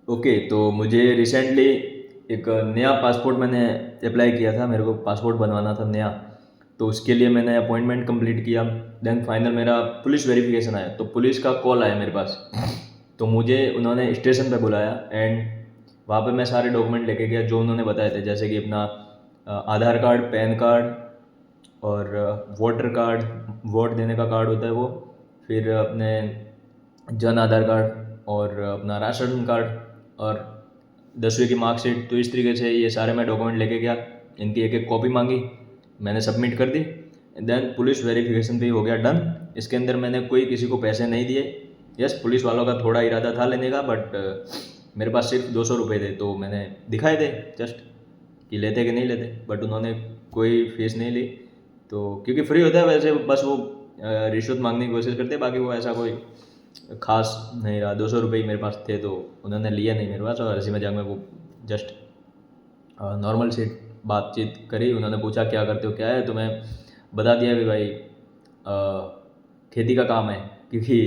Okay, तो मुझे recently एक नया पासपोर्ट मैंने अप्लाई किया था। मेरे को पासपोर्ट बनवाना था नया। तो उसके लिए मैंने अपॉइंटमेंट कंप्लीट किया। देन फाइनल मेरा पुलिस वेरिफिकेशन आया, तो पुलिस का कॉल आया मेरे पास। तो मुझे उन्होंने स्टेशन पे बुलाया एंड वहाँ पे मैं सारे डॉक्यूमेंट लेके गया जो उन्होंने बताए थे, जैसे कि अपना आधार कार्ड, पैन कार्ड और वोटर कार्ड, वोट देने का कार्ड होता है वो, फिर अपने जन आधार कार्ड और अपना राशन कार्ड और 10वीं की मार्कशीट। तो इस तरीके से ये सारे मैं डॉक्यूमेंट लेके गया। इनकी एक एक कॉपी मांगी, मैंने सबमिट कर दी। देन पुलिस वेरिफिकेशन भी हो गया डन। इसके अंदर मैंने कोई किसी को पैसे नहीं दिए। यस, पुलिस वालों का थोड़ा इरादा था लेने का, बट मेरे पास सिर्फ 200 रुपये थे, तो मैंने दिखाए थे जस्ट कि लेते कि नहीं लेते, बट उन्होंने कोई फीस नहीं ली। तो क्योंकि फ्री होता है वैसे, बस वो रिश्वत मांगने की कोशिश करते हैं, बाकी वो ऐसा कोई खास नहीं रहा। 200 रुपये ही मेरे पास थे, तो उन्होंने लिया नहीं मेरे पास, और हंसी मजाक में वो जस्ट नॉर्मल सी बातचीत करी। उन्होंने पूछा क्या करते हो क्या है, तो मैं बता दिया कि भाई खेती का काम है, क्योंकि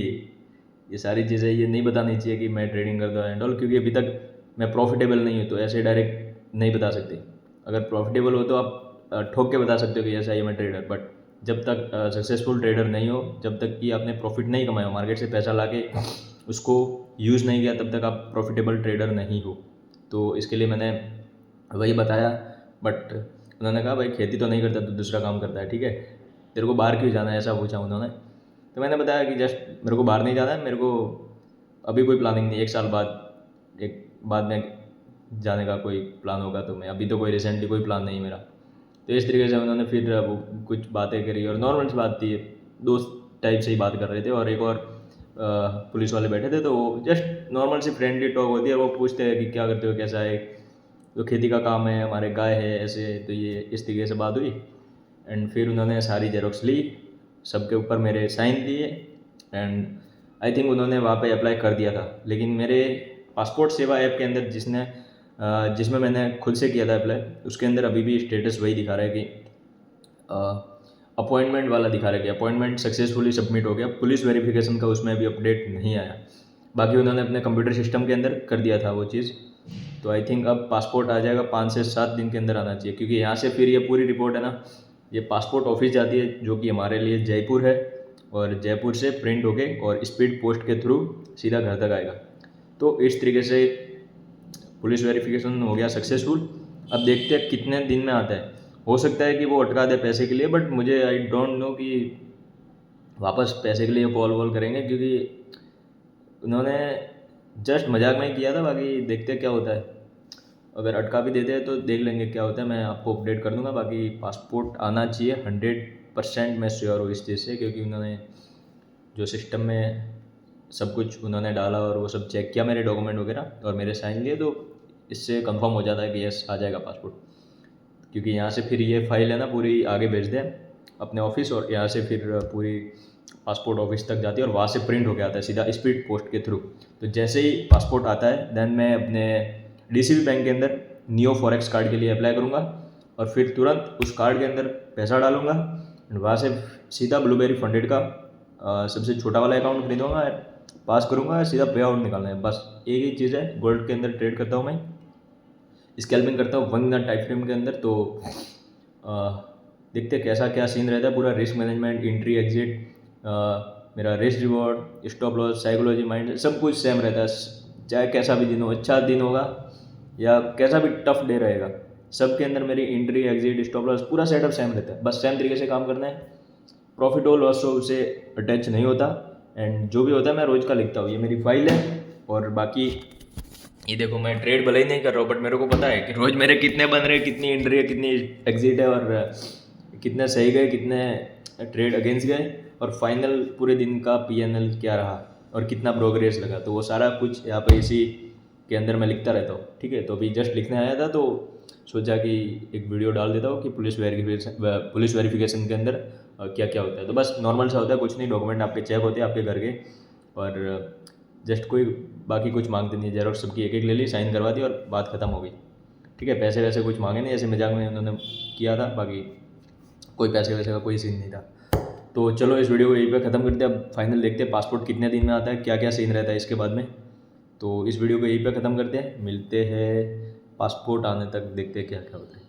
ये सारी चीज़ें ये नहीं बतानी चाहिए कि मैं ट्रेडिंग करता हूँ एंड ऑल, क्योंकि अभी तक मैं प्रॉफिटेबल नहीं हूँ, तो ऐसे डायरेक्ट नहीं बता सकते। अगर प्रॉफिटेबल हो तो आप ठोक के बता सकते हो कि ऐसा ही मैं ट्रेडर, बट जब तक सक्सेसफुल ट्रेडर नहीं हो, जब तक कि आपने प्रॉफिट नहीं कमाया हो, मार्केट से पैसा ला के उसको यूज़ नहीं किया, तब तक आप प्रॉफिटेबल ट्रेडर नहीं हो। तो इसके लिए मैंने वही बताया। बट उन्होंने कहा भाई खेती तो नहीं करता, तो दूसरा काम करता है, ठीक है, तेरे को बाहर क्यों जाना है, ऐसा पूछा उन्होंने। तो मैंने बताया कि जस्ट मेरे को बाहर नहीं जाना है, मेरे को अभी कोई प्लानिंग नहीं, 1 साल बाद, एक बाद में जाने का कोई प्लान होगा, तो मैं अभी तो कोई रिसेंटली कोई प्लान नहीं मेरा। तो इस तरीके से उन्होंने फिर वो कुछ बातें करी, और नॉर्मल सी बात थी, दोस्त टाइप से ही बात कर रहे थे। और एक और पुलिस वाले बैठे थे, तो वो जस्ट नॉर्मल सी फ्रेंडली टॉक होती है। वो पूछते हैं कि क्या करते हो, कैसा है, तो खेती का काम है, हमारे गाय है, ऐसे। तो ये इस तरीके से बात हुई। एंड फिर उन्होंने सारी जेरोक्स ली, सबके ऊपर मेरे साइन दिए। एंड आई थिंक उन्होंने वहाँ पे अप्लाई कर दिया था। लेकिन मेरे पासपोर्ट सेवा ऐप के अंदर जिसमें मैंने खुद से किया था अप्लाई, उसके अंदर अभी भी स्टेटस वही दिखा रहा है कि अपॉइंटमेंट वाला दिखा रहा है कि अपॉइंटमेंट सक्सेसफुली सबमिट हो गया। पुलिस वेरिफिकेशन का उसमें अभी अपडेट नहीं आया। बाकी उन्होंने अपने कंप्यूटर सिस्टम के अंदर कर दिया था वो चीज़। तो आई थिंक अब पासपोर्ट आ जाएगा, 5 से 7 दिन के अंदर आना चाहिए, क्योंकि यहाँ से फिर ये पूरी रिपोर्ट है ना, ये पासपोर्ट ऑफिस जाती है, जो कि हमारे लिए जयपुर है। और जयपुर से प्रिंट होके और स्पीड पोस्ट के थ्रू सीधा घर तक आएगा। तो इस तरीके से पुलिस वेरिफिकेशन हो गया सक्सेसफुल। अब देखते हैं कितने दिन में आता है। हो सकता है कि वो अटका दे पैसे के लिए, बट मुझे आई डोंट नो कि वापस पैसे के लिए कॉल वॉल करेंगे, क्योंकि उन्होंने जस्ट मजाक में ही किया था। बाकी देखते हैं क्या होता है। अगर अटका भी देते हैं तो देख लेंगे क्या होता है, मैं आपको अपडेट कर दूंगा। बाकी पासपोर्ट आना चाहिए, 100% मैं श्योर हूँ इस चीज़ से, क्योंकि उन्होंने जो सिस्टम में सब कुछ उन्होंने डाला और वो सब चेक किया, मेरे डॉक्यूमेंट वगैरह, और मेरे साइन लिए, तो इससे कंफर्म हो जाता है कि यस आ जाएगा पासपोर्ट। क्योंकि यहाँ से फिर ये फाइल है ना पूरी आगे भेज दें अपने ऑफिस, और यहाँ से फिर पूरी पासपोर्ट ऑफिस तक जाती है, और वहाँ से प्रिंट होके आता है सीधा स्पीड पोस्ट के थ्रू। तो जैसे ही पासपोर्ट आता है, देन मैं अपने डीसीबी बैंक के अंदर नियो फॉरेक्स कार्ड के लिए अप्लाई करूँगा, और फिर तुरंत उस कार्ड के अंदर पैसा डालूंगा। एंड वहाँ से सीधा ब्लूबेरी फंडेड का सबसे छोटा वाला अकाउंट खरीदूँगा, पास करूँगा, सीधा पे आउट निकालना है। बस एक ही चीज़ है, गोल्ड के अंदर ट्रेड करता हूँ मैं, स्कैल्पिंग करता हूँ 1 मिनट टाइम फ्रेम के अंदर। तो देखते कैसा क्या सीन रहता है। पूरा रिस्क मैनेजमेंट, एंट्री एग्जिट, मेरा risk reward, stop loss, psychology, mind, सब कुछ सेम रहता है। चाहे कैसा भी दिन हो, अच्छा दिन होगा या कैसा भी टफ डे रहेगा, सब के अंदर मेरी एंट्री एग्जिट स्टॉप लॉस पूरा सेटअप सेम रहता है। बस सेम तरीके से काम करना है। प्रॉफिट हो लॉस हो उससे अटैच नहीं होता। एंड जो भी होता है मैं रोज़ का लिखता हूँ, ये मेरी फाइल है। और बाकी ये देखो, मैं ट्रेड भले ही नहीं कर रहा हूँ, बट मेरे को पता है कि रोज़ मेरे कितने बन रहे हैं, कितनी एंट्री है, कितनी एग्जिट है, और कितने सही गए, कितने ट्रेड अगेंस्ट गए, और फाइनल पूरे दिन का पीएनएल क्या रहा, और कितना प्रोग्रेस लगा। तो वो सारा कुछ यहाँ पे इसी के अंदर मैं लिखता रहता हूँ, ठीक है। तो अभी जस्ट लिखने आया था, तो सोचा कि एक वीडियो डाल देता हूँ कि पुलिस वेरिफिकेशन के अंदर क्या क्या होता है। तो बस नॉर्मल सा होता है, कुछ नहीं, डॉक्यूमेंट आपके चेक होते हैं आपके घर के, और जस्ट कोई बाकी कुछ मांगते नहीं, जेरोक्स सबकी एक एक ले ली, साइन करवा दी, और बात ख़त्म हो गई, ठीक है। पैसे वैसे कुछ मांगे नहीं, ऐसे मजाक में उन्होंने किया था। बाकी कोई पैसे वैसे का कोई सीन नहीं था। तो चलो इस वीडियो को यहीं पे ख़त्म करते हैं। अब फाइनल देखते हैं पासपोर्ट कितने दिन में आता है, क्या क्या सीन रहता है इसके बाद में। तो इस वीडियो को यहीं पे ख़त्म करते हैं, मिलते हैं पासपोर्ट आने तक, देखते हैं क्या क्या होता है।